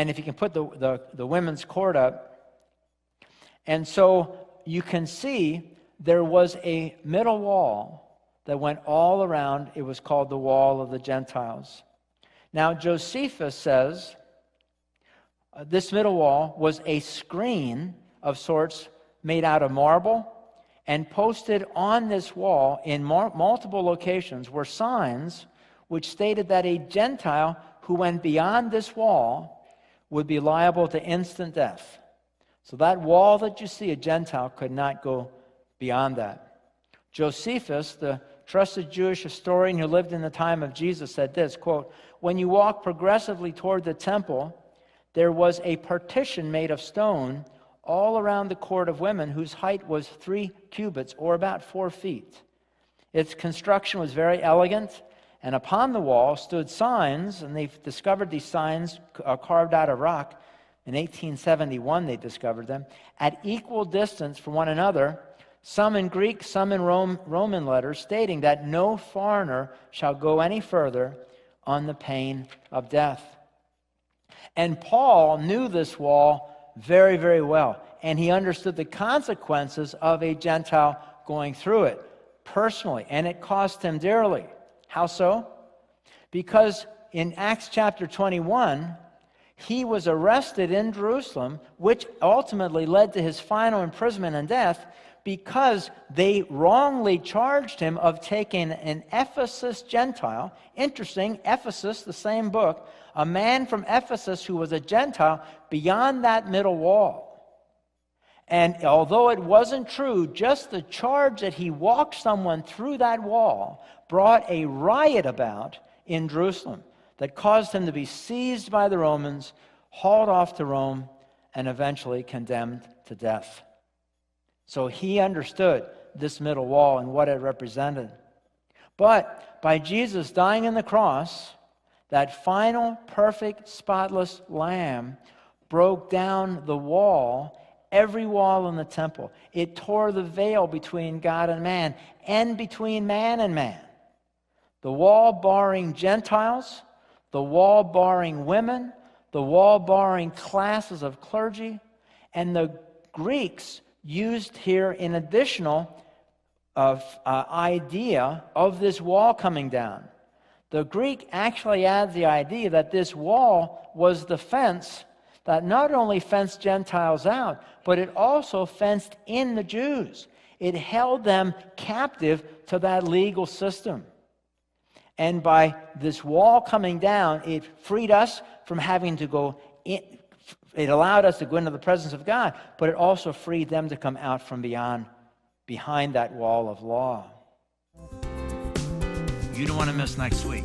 And if you can put the women's court up. And so you can see there was a middle wall that went all around. It was called the wall of the Gentiles. Now, Josephus says this middle wall was a screen of sorts made out of marble, and posted on this wall in multiple locations were signs which stated that a Gentile who went beyond this wall would be liable to instant death. So that wall that you see, a Gentile could not go beyond that. Josephus, the trusted Jewish historian who lived in the time of Jesus, said this, quote, "When you walk progressively toward the temple, there was a partition made of stone all around the court of women whose height was 3 cubits, or about 4 feet. Its construction was very elegant, and upon the wall stood signs, and they've discovered these signs carved out of rock. In 1871 they discovered them, at equal distance from one another, some in Greek, some in Roman letters, stating that no foreigner shall go any further on the pain of death." And Paul knew this wall very, very well, and he understood the consequences of a Gentile going through it personally, and it cost him dearly. How so? Because in Acts chapter 21, he was arrested in Jerusalem, which ultimately led to his final imprisonment and death, because they wrongly charged him of taking an Ephesus Gentile. Interesting, Ephesus, the same book, a man from Ephesus who was a Gentile beyond that middle wall. And although it wasn't true, just the charge that he walked someone through that wall brought a riot about in Jerusalem that caused him to be seized by the Romans, hauled off to Rome, and eventually condemned to death. So he understood this middle wall and what it represented. But by Jesus dying on the cross, that final, perfect, spotless Lamb broke down the wall, every wall in the temple. It tore the veil between God and man, and between man and man. The wall barring Gentiles, the wall barring women, the wall barring classes of clergy, and the Greeks used here an additional idea of this wall coming down. The Greek actually adds the idea that this wall was the fence that not only fenced Gentiles out, but it also fenced in the Jews. It held them captive to that legal system. And by this wall coming down, it freed us from having to go in. It allowed us to go into the presence of God, but it also freed them to come out from behind that wall of law. You don't want to miss next week.